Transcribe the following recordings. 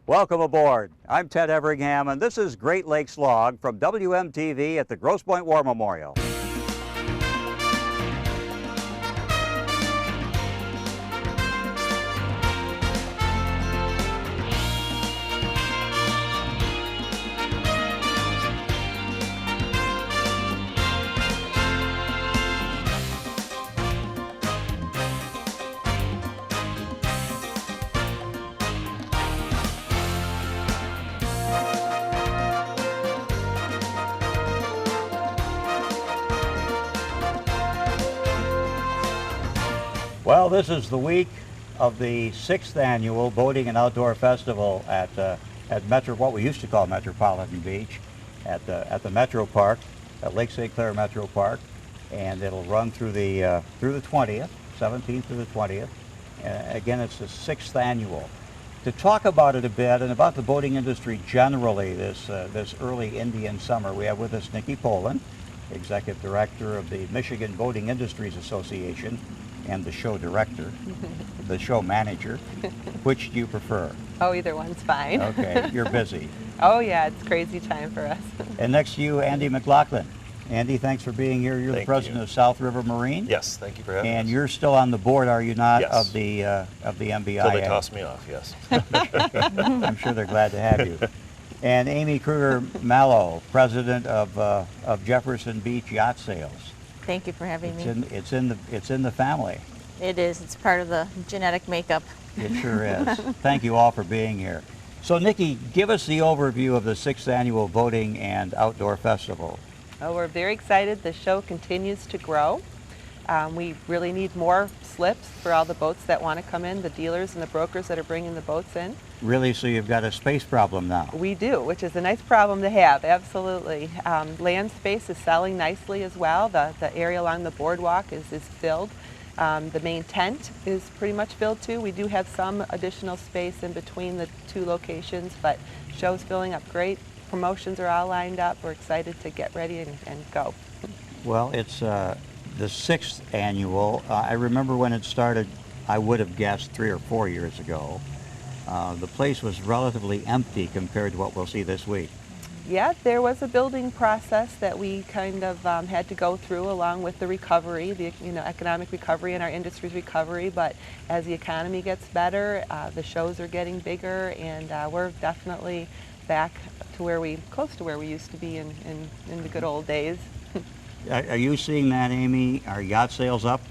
Welcome aboard. I'm Ted Everingham, and this is Great Lakes Log from WMTV at the Grosse Pointe War Memorial. Well, this is the week of the 6th annual Boating and Outdoor Festival at what we used to call Metropolitan Beach, at the Metro Park, at Lake St. Clair Metro Park, and it'll run through the 20th, 17th to the 20th. Again, it's the 6th annual. To talk about it a bit and about the boating industry generally this early Indian summer, we have with us Nikki Poland, Executive Director of the Michigan Boating Industries Association, and the show director, the show manager. Which do you prefer? Oh, either one's fine. Okay, you're busy. Oh yeah, it's crazy time for us. And next to you, Andy McLaughlin. Andy, thanks for being here. You're the president of South River Marine. Yes, thank you for having us. And you're still on the board, are you not, yes. of the MBIA? Until they toss me off, yes. I'm sure they're glad to have you. And Amy Krueger Malow, president of Jefferson Beach Yacht Sales. Thank you for having me. It's in the family. It is. It's part of the genetic makeup. It sure is. Thank you all for being here. So Nikki, give us the overview of the 6th annual Boating and Outdoor Festival. Oh, we're very excited. The show continues to grow. We really need more slips for all the boats that want to come in, the dealers and the brokers that are bringing the boats in. Really, so you've got a space problem now? We do, which is a nice problem to have, absolutely. Land space is selling nicely as well. The area along the boardwalk is filled. The main tent is pretty much filled too. We do have some additional space in between the two locations, but show's filling up great. Promotions are all lined up. We're excited to get ready and go. Well, it's the 6th annual. I remember when it started, I would have guessed 3 or 4 years ago. The place was relatively empty compared to what we'll see this week. Yeah, there was a building process that we kind of had to go through along with the recovery, the economic recovery and our industry's recovery. But as the economy gets better, the shows are getting bigger, and we're definitely back to close to where we used to be in the good old days. Are you seeing that, Amy? Are yacht sales up?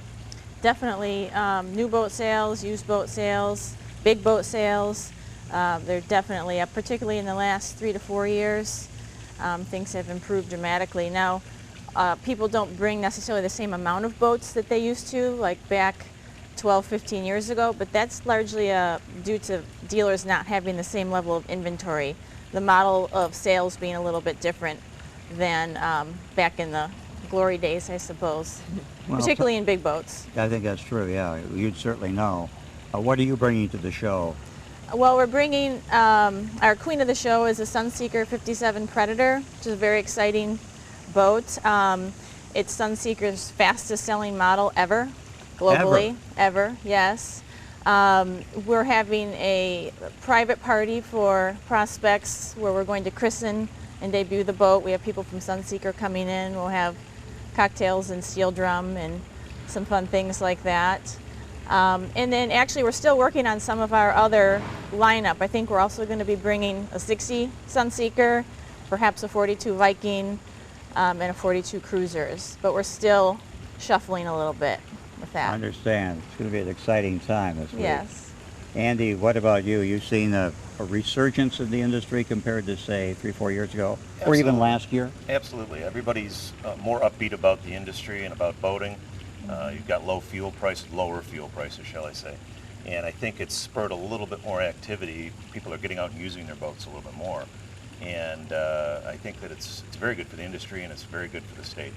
Definitely. New boat sales, used boat sales, big boat sales. They're definitely up, particularly in the last 3 to 4 years. Things have improved dramatically. Now, people don't bring necessarily the same amount of boats that they used to, like back 12, 15 years ago, but that's largely due to dealers not having the same level of inventory. The model of sales being a little bit different than back in the glory days, I suppose, well, particularly in big boats. I think that's true, yeah. You'd certainly know. What are you bringing to the show? Well, we're bringing, our queen of the show is a Sunseeker 57 Predator, which is a very exciting boat. It's Sunseeker's fastest selling model ever, globally. Ever, yes. We're having a private party for prospects where we're going to christen and debut the boat. We have people from Sunseeker coming in. We'll have cocktails and steel drum and some fun things like that. And then actually we're still working on some of our other lineup. I think we're also going to be bringing a 60 Sunseeker, perhaps a 42 Viking, and a 42 Cruisers. But we're still shuffling a little bit with that. I understand. It's going to be an exciting time this week. Yes. Andy, what about you? You've seen a resurgence in the industry compared to, say, 3 or 4 years ago, Absolutely. Or even last year? Absolutely. Everybody's more upbeat about the industry and about boating. You've got lower fuel prices, shall I say. And I think it's spurred a little bit more activity. People are getting out and using their boats a little bit more. And I think that it's very good for the industry, and it's very good for the state.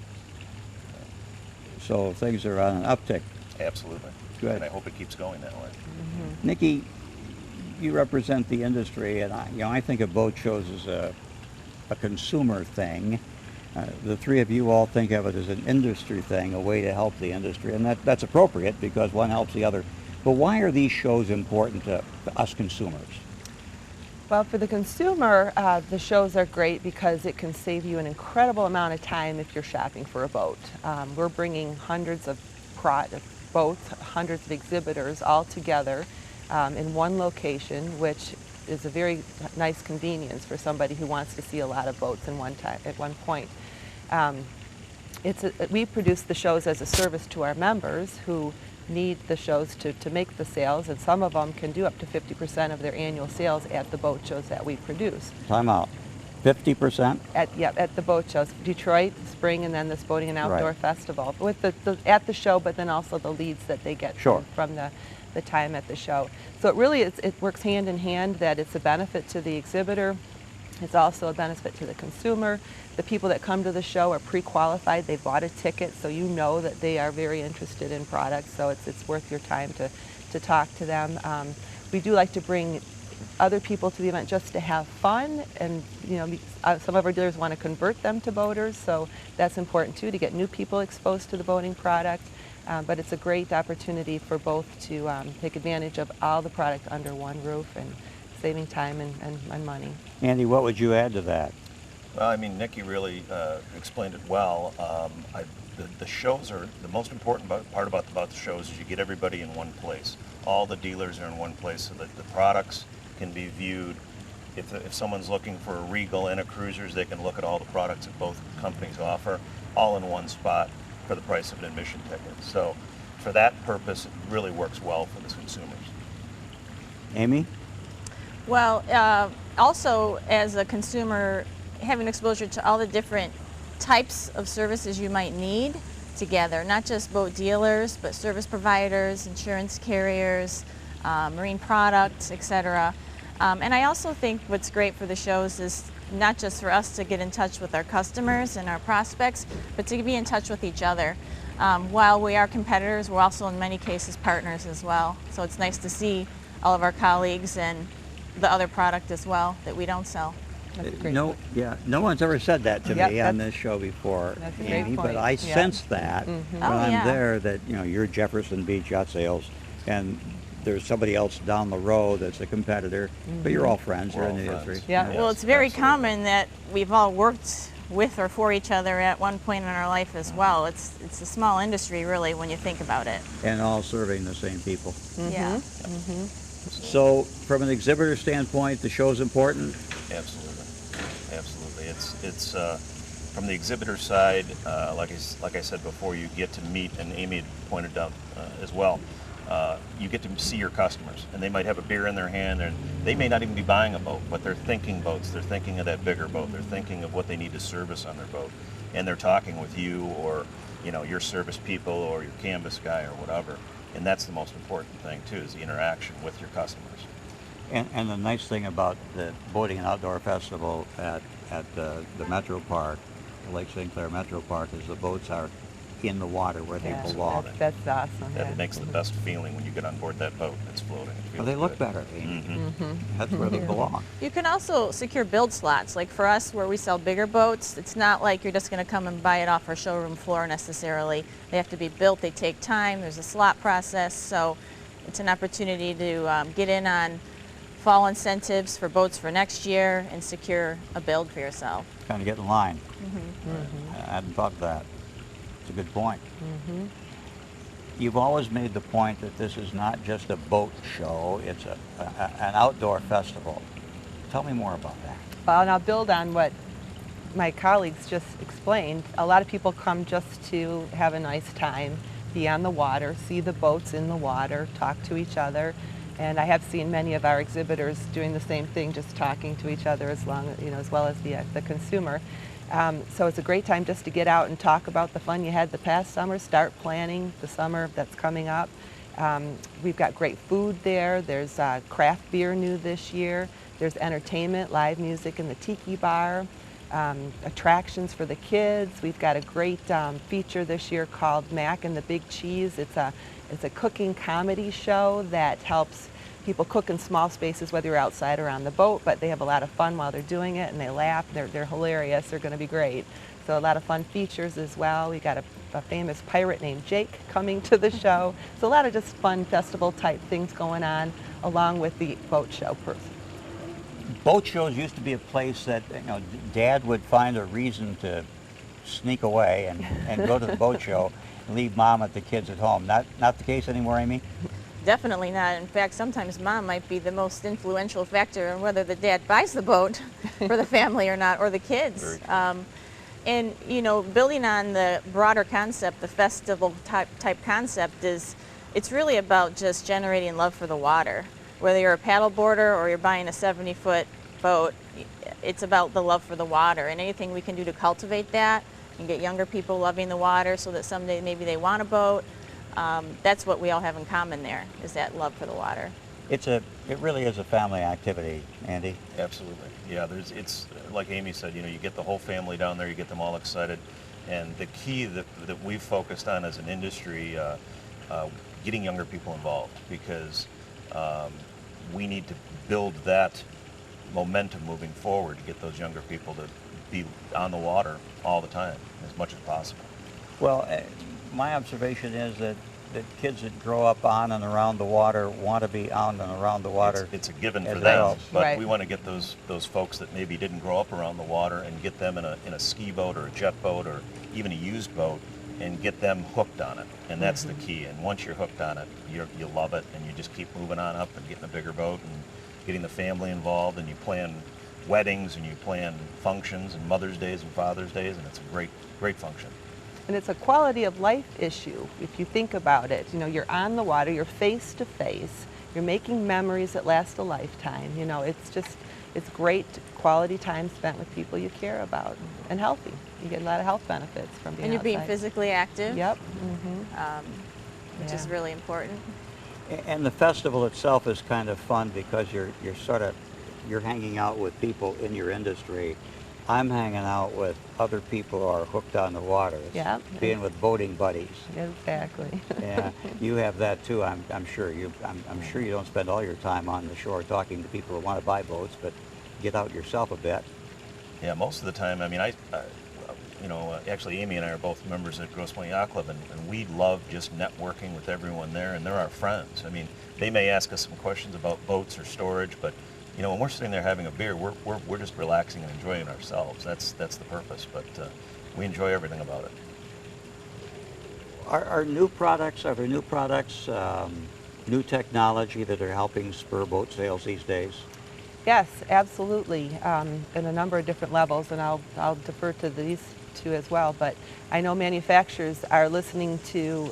So things are on an uptick. Absolutely. Good. And I hope it keeps going that way. Mm-hmm. Nikki, you represent the industry, and I think of boat shows as a consumer thing. The three of you all think of it as an industry thing, a way to help the industry, and that's appropriate because one helps the other. But why are these shows important to us consumers? Well, for the consumer, the shows are great because it can save you an incredible amount of time if you're shopping for a boat. We're bringing hundreds of boats, hundreds of exhibitors all together in one location, which is a very nice convenience for somebody who wants to see a lot of boats in at one point. We produce the shows as a service to our members who need the shows to make the sales, and some of them can do up to 50% of their annual sales at the boat shows that we produce. Time out. 50%? At the boat shows, Detroit, spring, and then this Boating and Outdoor Right. Festival, with at the show, but then also the leads that they get Sure. from the time at the show. So it really it works hand in hand, that it's a benefit to the exhibitor. It's also a benefit to the consumer. The people that come to the show are pre-qualified. They bought a ticket, so you know that they are very interested in products, so it's worth your time to talk to them. We do like to bring other people to the event just to have fun, and some of our dealers want to convert them to boaters, so that's important too, to get new people exposed to the boating product. But it's a great opportunity for both to take advantage of all the product under one roof and saving time and money. Andy, what would you add to that? Well, I mean, Nikki really explained it well. The shows are the most important part about the shows is you get everybody in one place. All the dealers are in one place so that the products can be viewed. If someone's looking for a Regal and a Cruisers, they can look at all the products that both companies offer, all in one spot for the price of an admission ticket. So for that purpose, it really works well for the consumers. Amy? Well, also as a consumer, having exposure to all the different types of services you might need together, not just boat dealers, but service providers, insurance carriers, marine products, etc. And I also think what's great for the shows is not just for us to get in touch with our customers and our prospects, but to be in touch with each other. While we are competitors, we're also in many cases partners as well. So it's nice to see all of our colleagues and the other product as well that we don't sell. That's great. No one's ever said that to Yep, me on that's- this show before, that's a great Amy, but point. I Yeah. sense that when Oh, I'm yeah. there that, you're Jefferson Beach Yacht Sales, and there's somebody else down the road that's a competitor, but you're all friends, We're you're all in the friends. industry. Yeah. Well, Yes, it's very absolutely. common that we've all worked with or for each other at one point in our life as well. It's a small industry, really, when you think about it. And all serving the same people. Yeah. So from an exhibitor standpoint, the show's important. Absolutely. It's from the exhibitor side, like I said before, you get to meet, and Amy had pointed out as well, you get to see your customers, and they might have a beer in their hand, and they may not even be buying a boat, but they're thinking boats. They're thinking of that bigger boat. They're thinking of what they need to service on their boat, and they're talking with you or your service people or your canvas guy or whatever. And that's the most important thing too, is the interaction with your customers. And the nice thing about the Boating and Outdoor Festival at the Metro Park, the Lake St. Clair Metro Park, is the boats are in the water where they Yeah, belong. that's awesome. That Yeah. makes the best feeling when you get on board that boat that's floating. It Well, feels they look good. better, Amy. Mhm. That's where they belong. You can also secure build slots. Like for us, where we sell bigger boats, it's not like you're just going to come and buy it off our showroom floor necessarily. They have to be built. They take time. There's a slot process. So it's an opportunity to get in on fall incentives for boats for next year and secure a build for yourself. Kind of get in line. I hadn't thought of that. It's a good point. You've always made the point that this is not just a boat show, it's an outdoor festival. Tell me more about that. Well, and I'll build on what my colleagues just explained. A lot of people come just to have a nice time, be on the water, see the boats in the water, talk to each other. And I have seen many of our exhibitors doing the same thing, just talking to each other as well as the consumer. So it's a great time just to get out and talk about the fun you had the past summer, start planning the summer that's coming up. We've got great food there. There's craft beer new this year. There's entertainment, live music in the Tiki Bar, attractions for the kids. We've got a great feature this year called Mac and the Big Cheese. It's a cooking comedy show that helps people cook in small spaces, whether you're outside or on the boat, but they have a lot of fun while they're doing it, and they laugh. They're hilarious. They're going to be great. So a lot of fun features as well. We got a famous pirate named Jake coming to the show. So a lot of just fun festival type things going on along with the boat show. boat shows used to be a place that, you know, Dad would find a reason to sneak away and go to the boat show and leave Mom at the kids at home. Not the case anymore, Amy? Definitely not. In fact, sometimes Mom might be the most influential factor in whether the dad buys the boat for the family or not, or the kids. And you know, building on the broader concept, the festival type concept it's really about just generating love for the water. Whether you're a paddleboarder or you're buying a 70-foot boat, it's about the love for the water, and anything we can do to cultivate that and get younger people loving the water so that someday maybe they want a boat. That's what we all have in common there, is that love for the water. It really is a family activity, Andy. Absolutely. Yeah, it's like Amy said, you know, you get the whole family down there, you get them all excited. And the key that we've focused on as an industry, getting younger people involved, because we need to build that momentum moving forward to get those younger people to be on the water all the time, as much as possible. Well, my observation is that kids that grow up on and around the water want to be on and around the water. It's a given as for them, well. but Right. we want to get those folks that maybe didn't grow up around the water and get them in a ski boat or a jet boat or even a used boat and get them hooked on it. And that's the key. And once you're hooked on it, you love it, and you just keep moving on up and getting a bigger boat and getting the family involved, and you plan weddings and you plan functions and Mother's Days and Father's Days, and it's a great function. And it's a quality of life issue if you think about it. You know, you're on the water, you're face to face, you're making memories that last a lifetime. You know, it's great quality time spent with people you care about, and healthy. You get a lot of health benefits from being And you're being outside. physically active, Yep. which is Yeah. really important. And the festival itself is kind of fun because you're hanging out with people in your industry. I'm hanging out with other people who are hooked on the water. It's Yep. being with boating buddies. Exactly. Yeah, you have that too. I'm sure I'm sure you don't spend all your time on the shore talking to people who want to buy boats, but get out yourself a bit. Yeah, most of the time, I mean, actually Amy and I are both members at Grosse Pointe Yacht Club, and we love just networking with everyone there, and they're our friends. I mean, they may ask us some questions about boats or storage, but you know, when we're sitting there having a beer, we're just relaxing and enjoying ourselves. That's the purpose, but we enjoy everything about it. Are there new products, new technology that are helping spur boat sales these days? Yes, absolutely, in a number of different levels, and I'll defer to these two as well, but I know manufacturers are listening to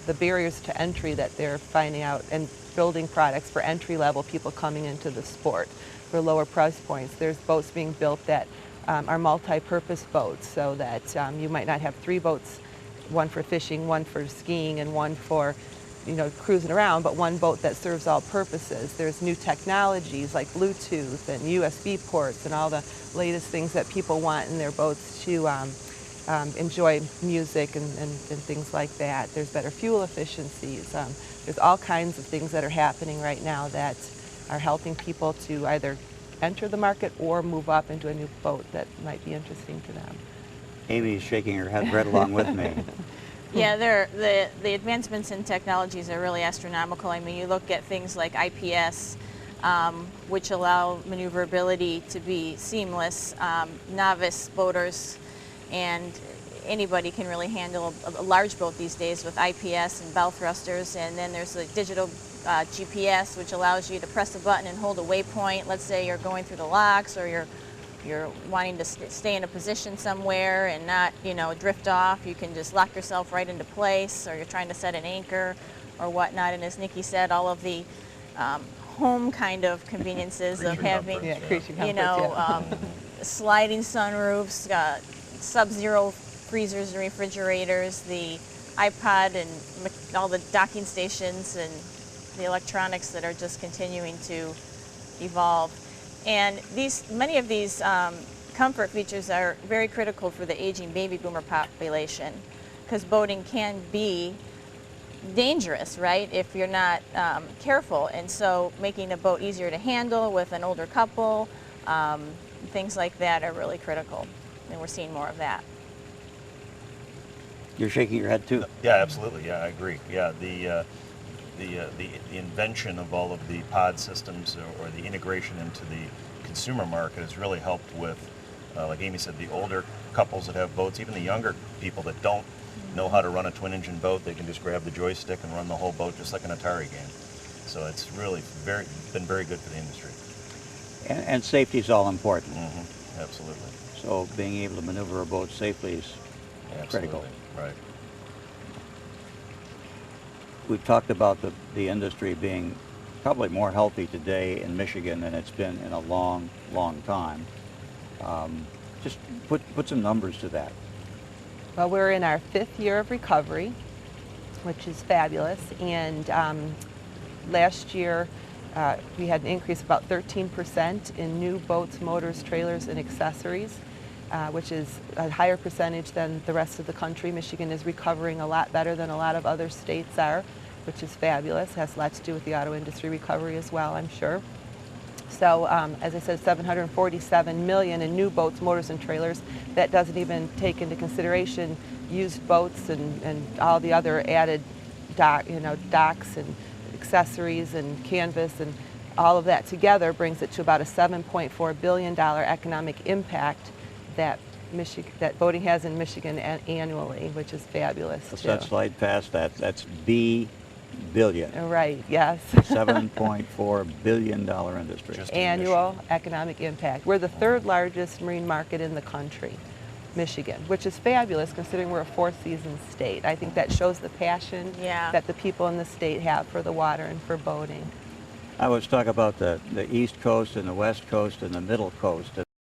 the barriers to entry that they're finding out and building products for entry-level people coming into the sport for lower price points. There's boats being built that are multi-purpose boats, so that you might not have 3 boats, one for fishing, one for skiing, and one for, you know, cruising around, but one boat that serves all purposes. There's new technologies like Bluetooth and USB ports and all the latest things that people want in their boats to enjoy music and things like that. There's better fuel efficiencies. There's all kinds of things that are happening right now that are helping people to either enter the market or move up into a new boat that might be interesting to them. Amy's shaking her head right along with me. Yeah, the advancements in technologies are really astronomical. I mean, you look at things like IPS, which allow maneuverability to be seamless. Novice boaters and anybody can really handle a large boat these days with IPS and bow thrusters. And then there's the digital GPS, which allows you to press a button and hold a waypoint. Let's say you're going through the locks, or you're wanting to stay in a position somewhere and not, you know, drift off. You can just lock yourself right into place, or you're trying to set an anchor or whatnot. And as Nikki said, all of the home kind of conveniences of having, you know, sliding sunroofs, sub-zero freezers and refrigerators, the iPod and all the docking stations and the electronics that are just continuing to evolve. And many of these comfort features are very critical for the aging baby boomer population, because boating can be dangerous, right, if you're not careful. And so making a boat easier to handle with an older couple, things like that are really critical. And we're seeing more of that. You're shaking your head too. Yeah, absolutely. Yeah, I agree. Yeah, the invention of all of the pod systems or the integration into the consumer market has really helped with, like Amy said, the older couples that have boats, even the younger people that don't know how to run a twin-engine boat, they can just grab the joystick and run the whole boat just like an Atari game. So it's really been very good for the industry. And safety is all important. Absolutely. So being able to maneuver a boat safely is critical. Absolutely. Right. We've talked about the industry being probably more healthy today in Michigan than it's been in a long, long time. Just put some numbers to that. Well, we're in our 5th year of recovery, which is fabulous. And last year, we had an increase of about 13% in new boats, motors, trailers, and accessories, which is a higher percentage than the rest of the country. Michigan is recovering a lot better than a lot of other states are, which is fabulous. Has a lot to do with the auto industry recovery as well, I'm sure. So, as I said, 747 million in new boats, motors, and trailers. That doesn't even take into consideration used boats and all the other added docks and accessories and canvas, and all of that together brings it to about a $7.4 billion economic impact that boating has in Michigan annually, which is fabulous Let's too. not slide past that. That's billion. Right, yes. $7.4 billion industry. Just in Annual economic impact. We're the 3rd largest marine market in the country, Michigan, which is fabulous considering we're a 4-season state. I think that shows the passion that the people in the state have for the water and for boating. I was talking about the East Coast and the West Coast and the Middle Coast.